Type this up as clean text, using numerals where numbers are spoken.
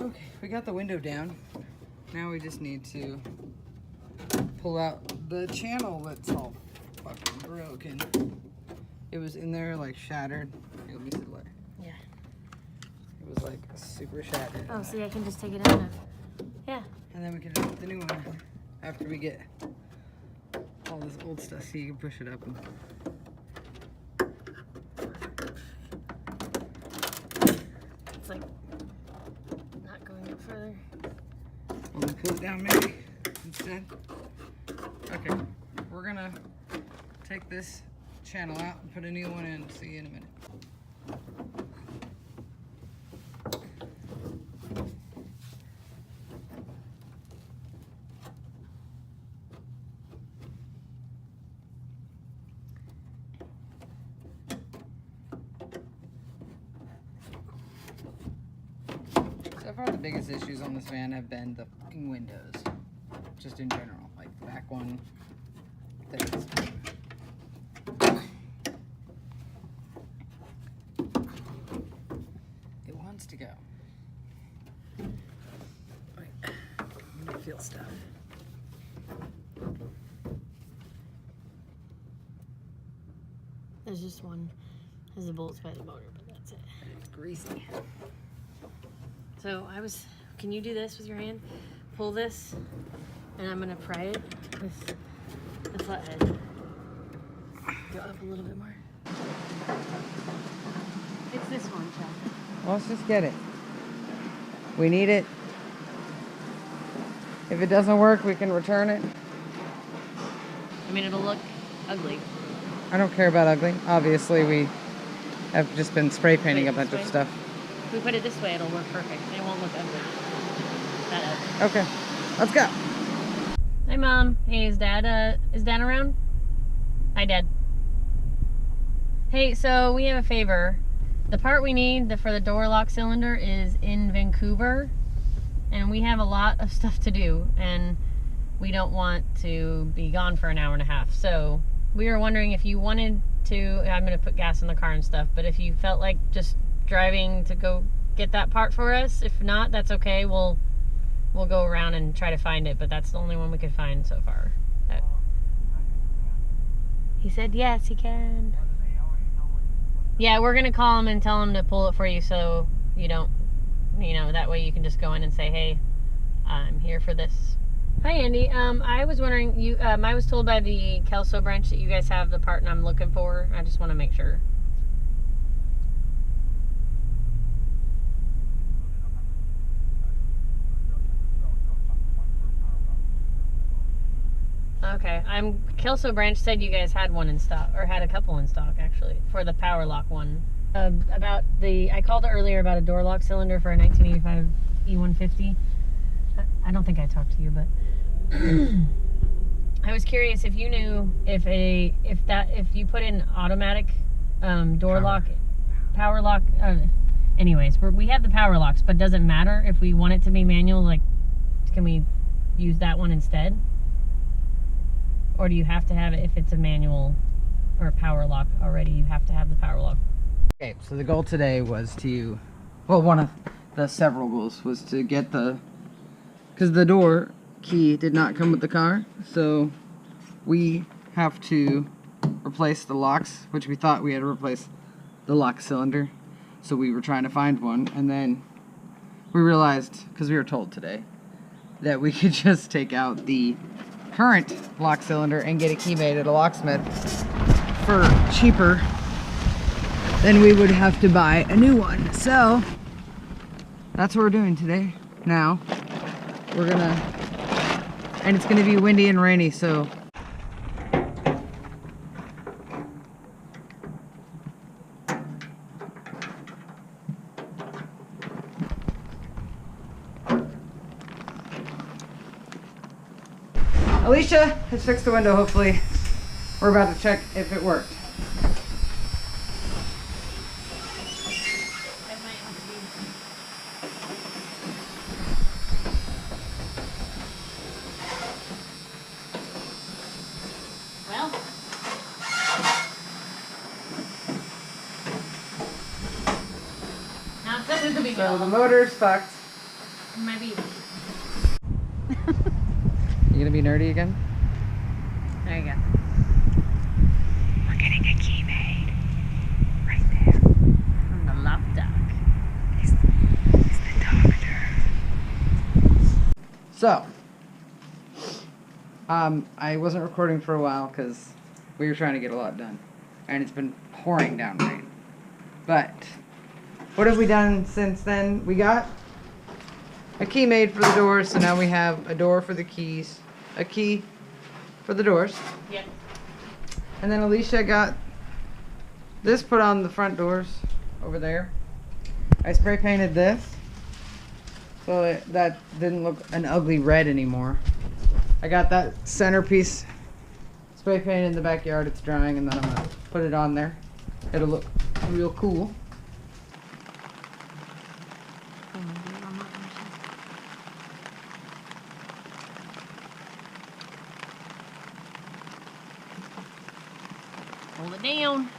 Okay, we got the window down. Now we just need to pull out the channel that's all fucking broken. It was in there like shattered. Here, let me see the light. Yeah. It was like super shattered. Oh, see, I can just take it out now. Yeah. And then we can put the new one after we get all this old stuff. So you can push it up. And... It's like not going up further. Well, then pull it down maybe instead. Okay, we're gonna take this channel out and put a new one in. See you in a minute. So far, the biggest issues on this van have been the fucking windows, just in general. Like the back one, this. It wants to go. Wait, I'm gonna feel stuff. There's just one. There's the bolts by the motor, but that's it. It's greasy. So can you do this with your hand? Pull this, and I'm gonna pry it with the flathead. Go up a little bit more. It's this one, Chad. Well, let's just get it. We need it. If it doesn't work, we can return it. I mean, it'll look ugly. I don't care about ugly. Obviously, we have just been spray painting a bunch of stuff. If we put it this way, it'll work perfect. It won't look ugly. That ugly. Okay, let's go. Hi, Mom. Hey, is Dad around? Hi, Dad. Hey, so we have a favor. The part we need for the door lock cylinder is in Vancouver, and we have a lot of stuff to do, and we don't want to be gone for an hour and a half. So we were wondering if you wanted to, I'm going to put gas in the car and stuff, but if you felt like just driving to go get that part for us. If not, that's okay. We'll go around and try to find it, but that's the only one we could find so far. He said yes, he can. Yeah, we're gonna call him and tell him to pull it for you, so you don't, that way you can just go in and say, hey, I'm here for this. Hi, Andy. I was wondering, I was told by the Kelso branch that you guys have the part I'm looking for. I just want to make sure. Okay, Kelso Branch said you guys had one in stock, or had a couple in stock actually, for the power lock one. I called earlier about a door lock cylinder for a 1985 E150. I don't think I talked to you, but I was curious if you knew if you put in automatic door lock, power lock. Anyways, we have the power locks, but does it matter if we want it to be manual? Like, can we use that one instead? Or do you have to have it if it's a manual or a power lock already? You have to have the power lock. Okay, so the goal today was to, well, one of the several goals was to get because the door key did not come with the car, so we have to replace the locks, which we thought we had to replace the lock cylinder. So we were trying to find one, and then we realized, because we were told today, that we could just take out the current lock cylinder and get a key made at a locksmith for cheaper than we would have to buy a new one. So that's what we're doing today. Now and it's gonna be windy and rainy, so Alicia has fixed the window, hopefully. We're about to check if it worked. Well, now it says it's a big So the motor's fucked. Maybe. You gonna be nerdy again? There you go. We're getting a key made. Right there. From the lap duck. He's the doctor. So, I wasn't recording for a while because we were trying to get a lot done. And it's been pouring down rain. But, what have we done since then? We got a key made for the doors, so now we have a door for the keys, a key for the doors. Yep. And then Alicia got this put on the front doors over there. I spray painted this so that didn't look an ugly red anymore. I got that centerpiece spray painted in the backyard. It's drying, and then I'm gonna put it on there. It'll look real cool. Hold it down.